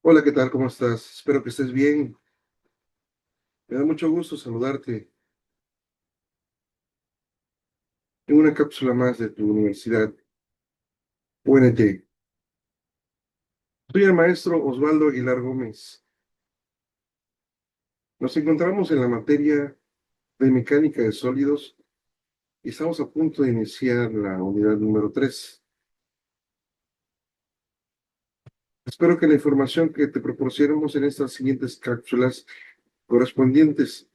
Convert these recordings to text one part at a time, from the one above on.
Hola, ¿qué tal? ¿Cómo estás? Espero que estés bien. Me da mucho gusto saludarte en una cápsula más de tu universidad, UNT. Soy el maestro Osvaldo Aguilar Gómez. Nos encontramos en la materia de mecánica de sólidos y estamos a punto de iniciar la unidad número 3. Espero que la información que te proporcionemos en estas siguientes cápsulas correspondientes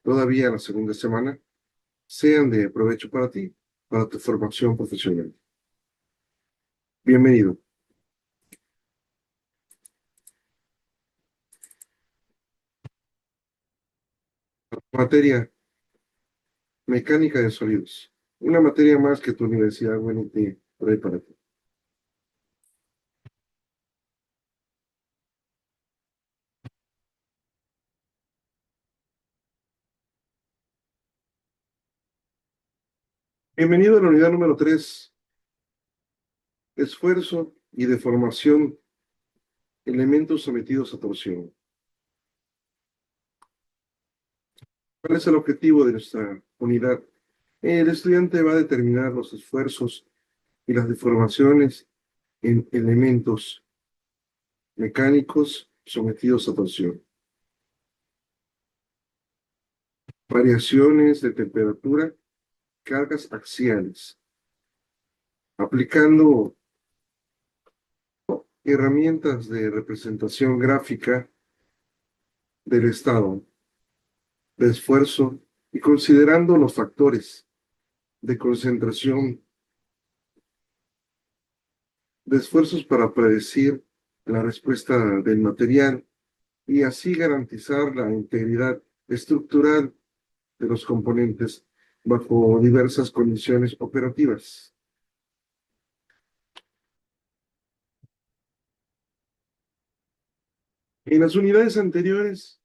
todavía a la segunda semana sean de provecho para ti, para tu formación profesional. Bienvenido. Materia Mecánica de sólidos. Una materia más que tu universidad, bueno, te trae para ti. Bienvenido a la unidad número 3. Esfuerzo y deformación, elementos sometidos a torsión. ¿Cuál es el objetivo de nuestra unidad? El estudiante va a determinar los esfuerzos y las deformaciones en elementos mecánicos sometidos a torsión. Variaciones de temperatura, cargas axiales. Aplicando herramientas de representación gráfica del estado de esfuerzo y considerando los factores de concentración de esfuerzos para predecir la respuesta del material y así garantizar la integridad estructural de los componentes bajo diversas condiciones operativas. En las unidades anteriores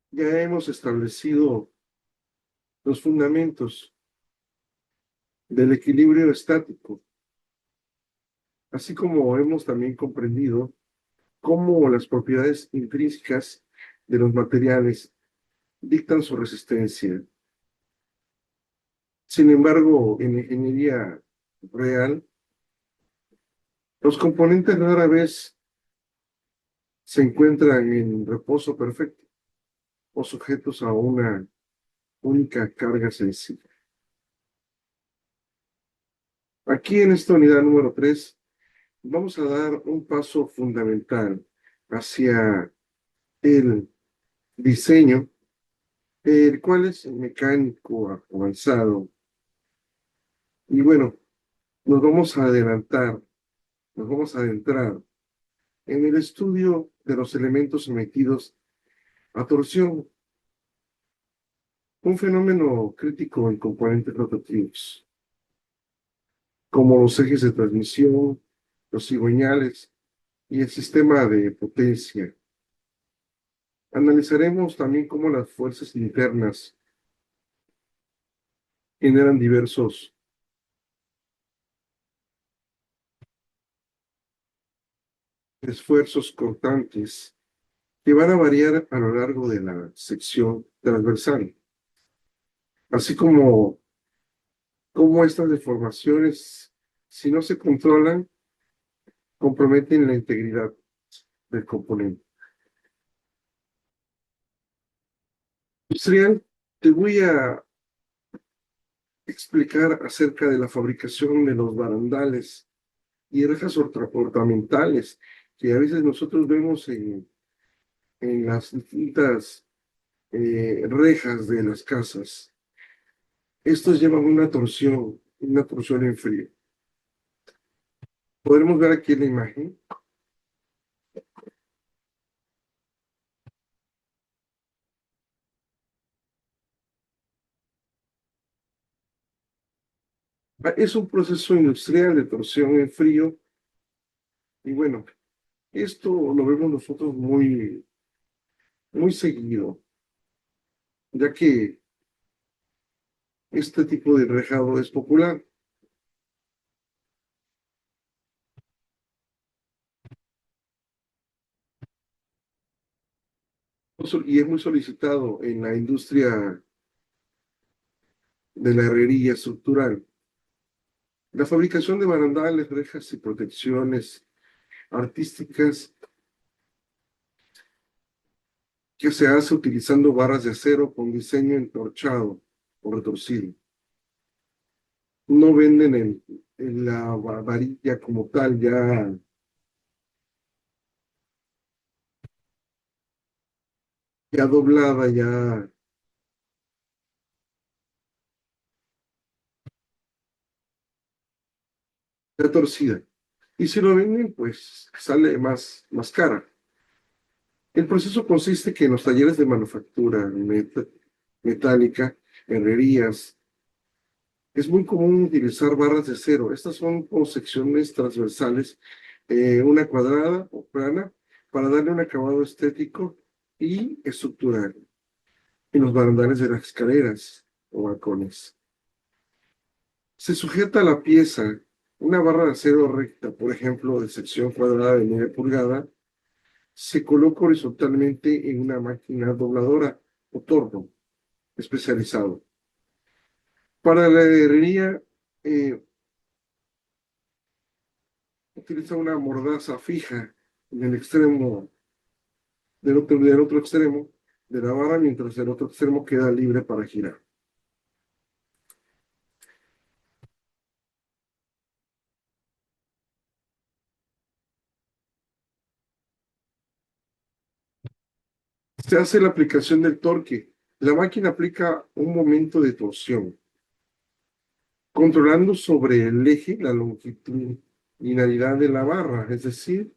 ya hemos establecido los fundamentos del equilibrio estático, así como hemos también comprendido cómo las propiedades intrínsecas de los materiales dictan su resistencia. Sin embargo, en ingeniería real, los componentes rara vez se encuentran en reposo perfecto o sujetos a una única carga sencilla. Aquí en esta unidad número 3 vamos a dar un paso fundamental hacia el diseño, el cual es mecánico avanzado. Y bueno, nos vamos a adelantar, nos vamos a adentrar en el estudio de los elementos sometidos a torsión, un fenómeno crítico en componentes rotativos, como los ejes de transmisión, los cigüeñales y el sistema de potencia. Analizaremos también cómo las fuerzas internas generan diversos esfuerzos cortantes que van a variar a lo largo de la sección transversal, así como cómo estas deformaciones, si no se controlan, comprometen la integridad del componente. Industrial, te voy a explicar acerca de la fabricación de los barandales y rejas ornamentales que a veces nosotros vemos en las distintas rejas de las casas. Estos llevan una torsión en frío. Podremos ver aquí en la imagen. Es un proceso industrial de torsión en frío y bueno, esto lo vemos nosotros muy seguido, ya que este tipo de rejado es popular. y es muy solicitado en la industria de la herrería estructural. La fabricación de barandales, rejas y protecciones artísticas que se hace utilizando barras de acero con diseño entorchado o retorcido. No venden la varilla como tal, ya doblada, ya torcida. Y si lo venden, pues sale más cara. El proceso consiste que en los talleres de manufactura metálica, herrerías, es muy común utilizar barras de acero. Estas son como secciones transversales, una cuadrada o plana, para darle un acabado estético y estructural en los barandales de las escaleras o balcones. Se sujeta a la pieza una barra de acero recta, por ejemplo, de sección cuadrada de 9 pulgadas, se coloca horizontalmente en una máquina dobladora o torno especializado. Para la herrería, eh, utiliza una mordaza fija en el extremo del otro extremo de la barra, mientras el otro extremo queda libre para girar. Se hace la aplicación del torque. La máquina aplica un momento de torsión, controlando sobre el eje la longitudinalidad de la barra, es decir,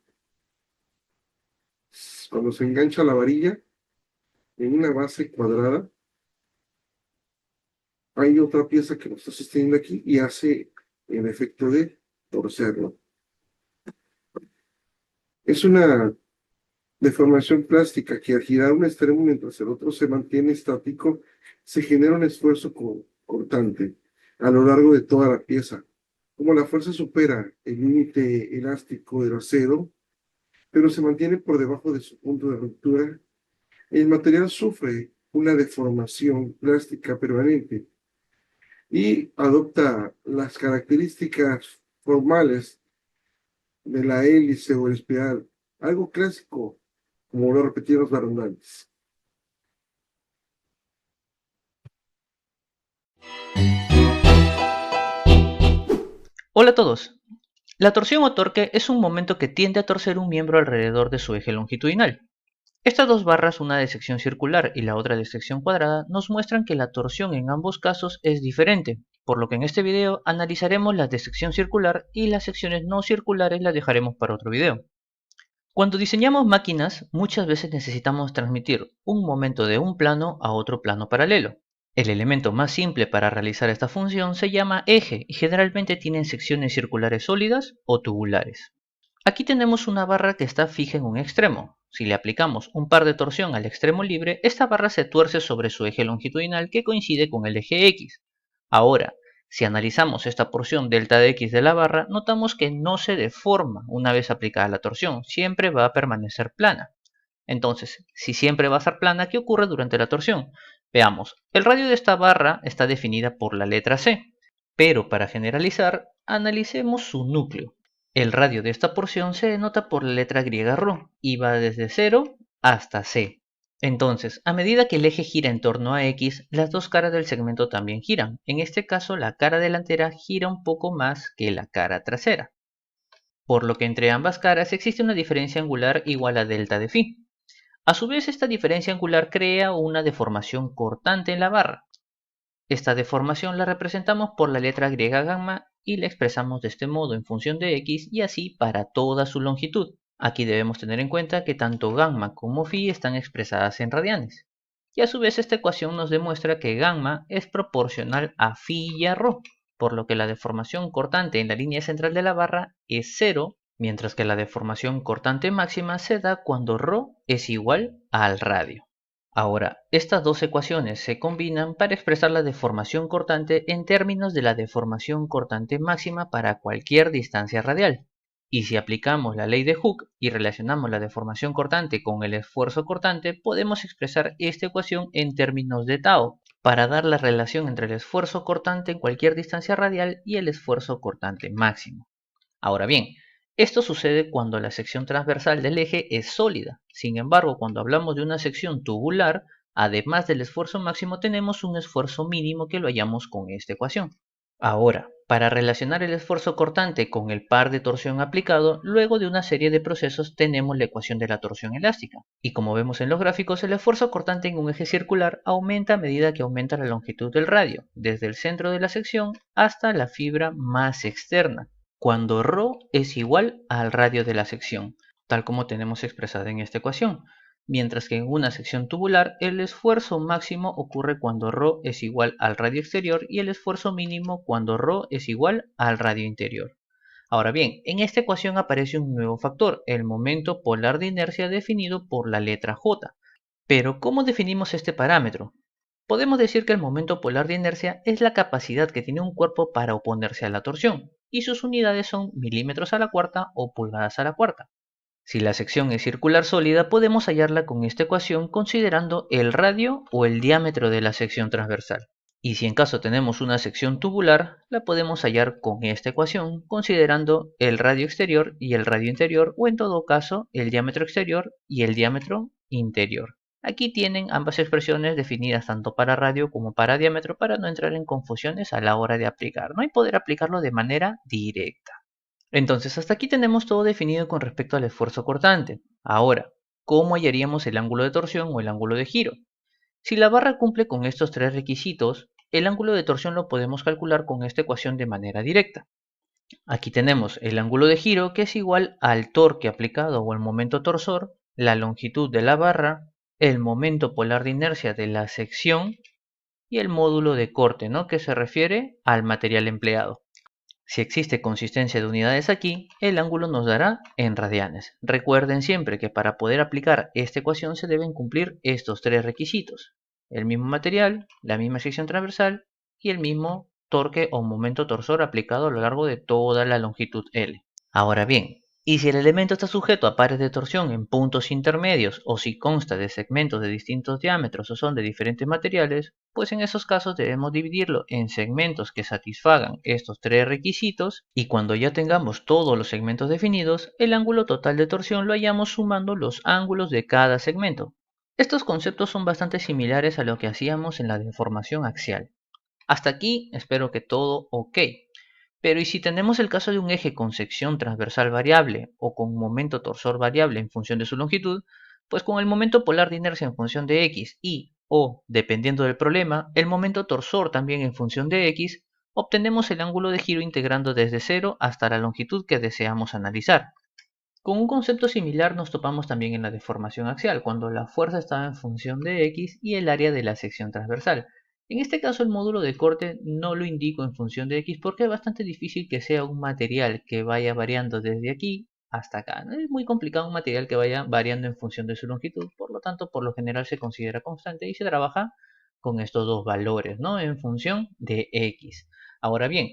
cuando se engancha la varilla en una base cuadrada, hay otra pieza que lo está sosteniendo aquí y hace el efecto de torcerlo. Es una deformación plástica que al girar un extremo mientras el otro se mantiene estático, se genera un esfuerzo cortante a lo largo de toda la pieza. Como la fuerza supera el límite elástico del acero, pero se mantiene por debajo de su punto de ruptura, el material sufre una deformación plástica permanente y adopta las características formales de la hélice o el espiral, algo clásico, como lo repetían los barandales. Hola a todos. La torsión o torque es un momento que tiende a torcer un miembro alrededor de su eje longitudinal. Estas dos barras, una de sección circular y la otra de sección cuadrada, nos muestran que la torsión en ambos casos es diferente, por lo que en este video analizaremos las de sección circular y las secciones no circulares las dejaremos para otro video. Cuando diseñamos máquinas, muchas veces necesitamos transmitir un momento de un plano a otro plano paralelo. El elemento más simple para realizar esta función se llama eje y generalmente tienen secciones circulares sólidas o tubulares. Aquí tenemos una barra que está fija en un extremo. Si le aplicamos un par de torsión al extremo libre, esta barra se tuerce sobre su eje longitudinal que coincide con el eje X. Ahora, si analizamos esta porción delta de X de la barra, notamos que no se deforma una vez aplicada la torsión, siempre va a permanecer plana. Entonces, si siempre va a ser plana, ¿qué ocurre durante la torsión? Veamos, el radio de esta barra está definida por la letra C, pero para generalizar, analicemos su núcleo. El radio de esta porción se denota por la letra griega ρ y va desde 0 hasta C. Entonces, a medida que el eje gira en torno a X, las dos caras del segmento también giran. En este caso, la cara delantera gira un poco más que la cara trasera, por lo que entre ambas caras existe una diferencia angular igual a delta de phi. A su vez, esta diferencia angular crea una deformación cortante en la barra. Esta deformación la representamos por la letra griega gamma y la expresamos de este modo en función de x y así para toda su longitud. Aquí debemos tener en cuenta que tanto gamma como phi están expresadas en radianes. Y a su vez esta ecuación nos demuestra que gamma es proporcional a phi y a ρ, por lo que la deformación cortante en la línea central de la barra es 0, mientras que la deformación cortante máxima se da cuando ρ es igual al radio. Ahora, estas dos ecuaciones se combinan para expresar la deformación cortante en términos de la deformación cortante máxima para cualquier distancia radial. Y si aplicamos la ley de Hooke y relacionamos la deformación cortante con el esfuerzo cortante, podemos expresar esta ecuación en términos de tau, para dar la relación entre el esfuerzo cortante en cualquier distancia radial y el esfuerzo cortante máximo. Ahora bien, esto sucede cuando la sección transversal del eje es sólida. Sin embargo, cuando hablamos de una sección tubular, además del esfuerzo máximo tenemos un esfuerzo mínimo que lo hallamos con esta ecuación. Ahora, para relacionar el esfuerzo cortante con el par de torsión aplicado, luego de una serie de procesos tenemos la ecuación de la torsión elástica. Y como vemos en los gráficos, el esfuerzo cortante en un eje circular aumenta a medida que aumenta la longitud del radio, desde el centro de la sección hasta la fibra más externa, cuando ρ es igual al radio de la sección, tal como tenemos expresada en esta ecuación. Mientras que en una sección tubular el esfuerzo máximo ocurre cuando ρ es igual al radio exterior y el esfuerzo mínimo cuando ρ es igual al radio interior. Ahora bien, en esta ecuación aparece un nuevo factor, el momento polar de inercia definido por la letra J. Pero ¿cómo definimos este parámetro? Podemos decir que el momento polar de inercia es la capacidad que tiene un cuerpo para oponerse a la torsión, y sus unidades son milímetros a la cuarta o pulgadas a la cuarta. Si la sección es circular sólida, podemos hallarla con esta ecuación considerando el radio o el diámetro de la sección transversal. Y si en caso tenemos una sección tubular, la podemos hallar con esta ecuación considerando el radio exterior y el radio interior, o en todo caso el diámetro exterior y el diámetro interior. Aquí tienen ambas expresiones definidas tanto para radio como para diámetro para no entrar en confusiones a la hora de aplicar, ¿no? Y poder aplicarlo de manera directa. Entonces, hasta aquí tenemos todo definido con respecto al esfuerzo cortante. Ahora, ¿cómo hallaríamos el ángulo de torsión o el ángulo de giro? Si la barra cumple con estos tres requisitos, el ángulo de torsión lo podemos calcular con esta ecuación de manera directa. Aquí tenemos el ángulo de giro, que es igual al torque aplicado o el momento torsor, la longitud de la barra, el momento polar de inercia de la sección y el módulo de corte, ¿no?, que se refiere al material empleado. Si existe consistencia de unidades aquí, el ángulo nos dará en radianes. Recuerden siempre que para poder aplicar esta ecuación se deben cumplir estos tres requisitos: el mismo material, la misma sección transversal y el mismo torque o momento torsor aplicado a lo largo de toda la longitud L. Ahora bien, y si el elemento está sujeto a pares de torsión en puntos intermedios, o si consta de segmentos de distintos diámetros o son de diferentes materiales, pues en esos casos debemos dividirlo en segmentos que satisfagan estos tres requisitos, y cuando ya tengamos todos los segmentos definidos, el ángulo total de torsión lo hallamos sumando los ángulos de cada segmento. Estos conceptos son bastante similares a lo que hacíamos en la deformación axial. Hasta aquí espero que todo ok. Pero ¿y si tenemos el caso de un eje con sección transversal variable o con momento torsor variable en función de su longitud? Pues con el momento polar de inercia en función de x y, o, dependiendo del problema, el momento torsor también en función de x, obtenemos el ángulo de giro integrando desde 0 hasta la longitud que deseamos analizar. Con un concepto similar nos topamos también en la deformación axial, cuando la fuerza estaba en función de x y el área de la sección transversal. En este caso el módulo de corte no lo indico en función de x porque es bastante difícil que sea un material que vaya variando desde aquí hasta acá, ¿no? Es muy complicado un material que vaya variando en función de su longitud, por lo tanto por lo general se considera constante y se trabaja con estos dos valores, ¿no?, en función de x. Ahora bien,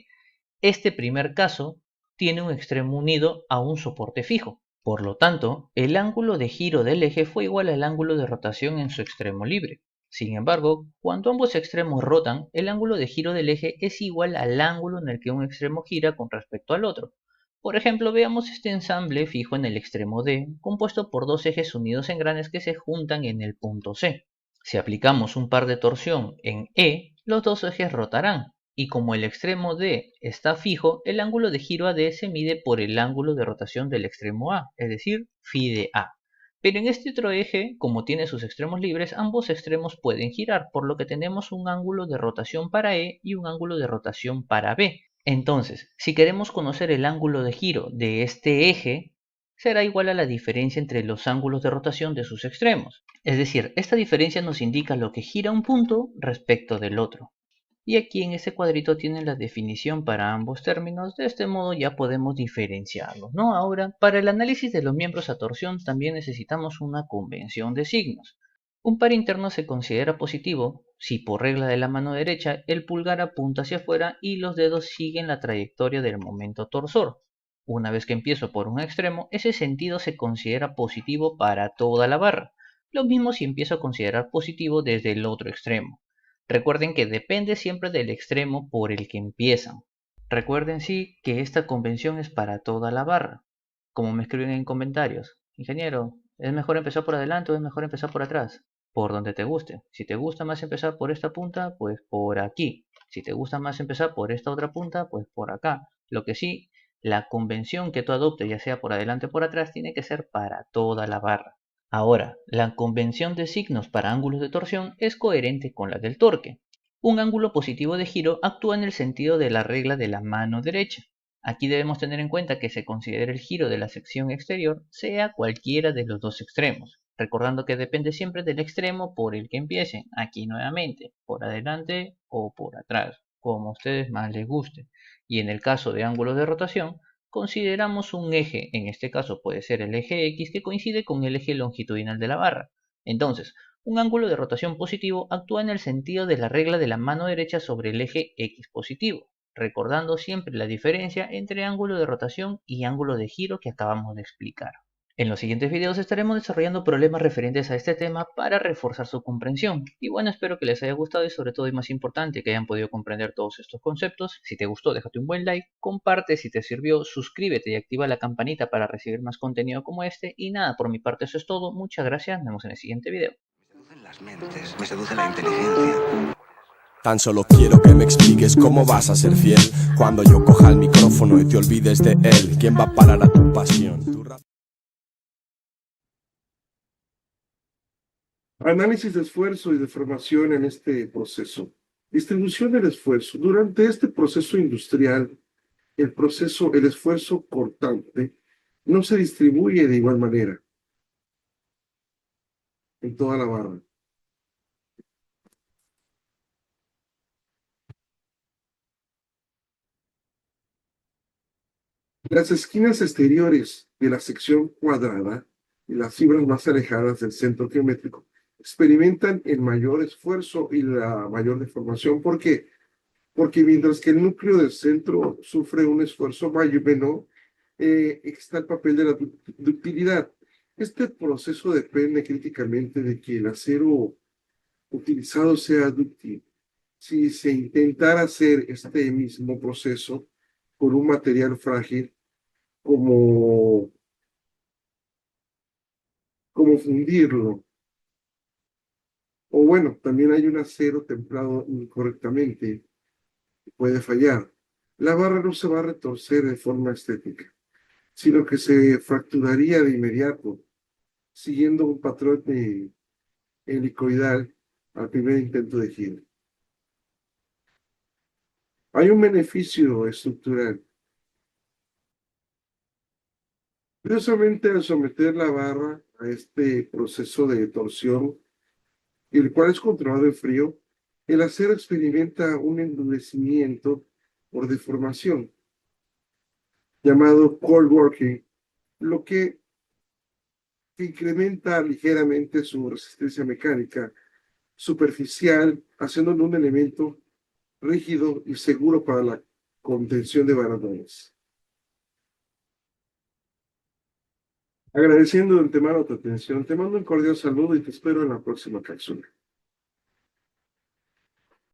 este primer caso tiene un extremo unido a un soporte fijo. Por lo tanto, el ángulo de giro del eje fue igual al ángulo de rotación en su extremo libre. Sin embargo, cuando ambos extremos rotan, el ángulo de giro del eje es igual al ángulo en el que un extremo gira con respecto al otro. Por ejemplo, veamos este ensamble fijo en el extremo D, compuesto por dos ejes unidos en granes que se juntan en el punto C. Si aplicamos un par de torsión en E, los dos ejes rotarán, y como el extremo D está fijo, el ángulo de giro AD se mide por el ángulo de rotación del extremo A, es decir, phi de A. Pero en este otro eje, como tiene sus extremos libres, ambos extremos pueden girar, por lo que tenemos un ángulo de rotación para E y un ángulo de rotación para B. Entonces, si queremos conocer el ángulo de giro de este eje, será igual a la diferencia entre los ángulos de rotación de sus extremos. Es decir, esta diferencia nos indica lo que gira un punto respecto del otro. Y aquí en este cuadrito tienen la definición para ambos términos. De este modo ya podemos diferenciarlos, ¿no? Ahora, para el análisis de los miembros a torsión también necesitamos una convención de signos. Un par interno se considera positivo si por regla de la mano derecha el pulgar apunta hacia afuera y los dedos siguen la trayectoria del momento torsor. Una vez que empiezo por un extremo, ese sentido se considera positivo para toda la barra. Lo mismo si empiezo a considerar positivo desde el otro extremo. Recuerden que depende siempre del extremo por el que empiezan. Recuerden sí que esta convención es para toda la barra. Como me escriben en comentarios, ingeniero, ¿es mejor empezar por adelante o es mejor empezar por atrás? Por donde te guste. Si te gusta más empezar por esta punta, pues por aquí. Si te gusta más empezar por esta otra punta, pues por acá. Lo que sí, la convención que tú adoptes, ya sea por adelante o por atrás, tiene que ser para toda la barra. Ahora, la convención de signos para ángulos de torsión es coherente con la del torque. Un ángulo positivo de giro actúa en el sentido de la regla de la mano derecha. Aquí debemos tener en cuenta que se considera el giro de la sección exterior sea cualquiera de los dos extremos, recordando que depende siempre del extremo por el que empiecen, aquí nuevamente, por adelante o por atrás, como a ustedes más les guste. Y en el caso de ángulos de rotación, consideramos un eje, en este caso puede ser el eje X que coincide con el eje longitudinal de la barra. Entonces, un ángulo de rotación positivo actúa en el sentido de la regla de la mano derecha sobre el eje X positivo, recordando siempre la diferencia entre ángulo de rotación y ángulo de giro que acabamos de explicar. En los siguientes videos estaremos desarrollando problemas referentes a este tema para reforzar su comprensión. Y bueno, espero que les haya gustado y sobre todo y más importante que hayan podido comprender todos estos conceptos. Si te gustó, déjate un buen like, comparte si te sirvió, suscríbete y activa la campanita para recibir más contenido como este. Y nada, por mi parte eso es todo. Muchas gracias, nos vemos en el siguiente video. Me seducen las mentes, me seduce la inteligencia. Tan solo quiero que me expliques cómo vas a ser fiel cuando yo coja el micrófono y te olvides de él. ¿Quién va a parar a tu pasión? Análisis de esfuerzo y de formación en este proceso. Distribución del esfuerzo. Durante este proceso industrial, el esfuerzo cortante no se distribuye de igual manera en toda la barra. Las esquinas exteriores de la sección cuadrada y las fibras más alejadas del centro geométrico experimentan el mayor esfuerzo y la mayor deformación. ¿Por qué? Porque mientras que el núcleo del centro sufre un esfuerzo mayor, menor, está el papel de la ductilidad. Este proceso depende críticamente de que el acero utilizado sea dúctil. Si se intentara hacer este mismo proceso con un material frágil como, como fundirlo, o bueno, también hay un acero templado incorrectamente, puede fallar. La barra no se va a retorcer de forma estética, sino que se fracturaría de inmediato, siguiendo un patrón helicoidal al primer intento de giro. Hay un beneficio estructural. Curiosamente, al someter la barra a este proceso de torsión, el cual es controlado en frío, el acero experimenta un endurecimiento por deformación, llamado cold working, lo que incrementa ligeramente su resistencia mecánica superficial, haciéndolo un elemento rígido y seguro para la contención de barradones. Agradeciendo de antemano tu atención, te mando un cordial saludo y te espero en la próxima cápsula.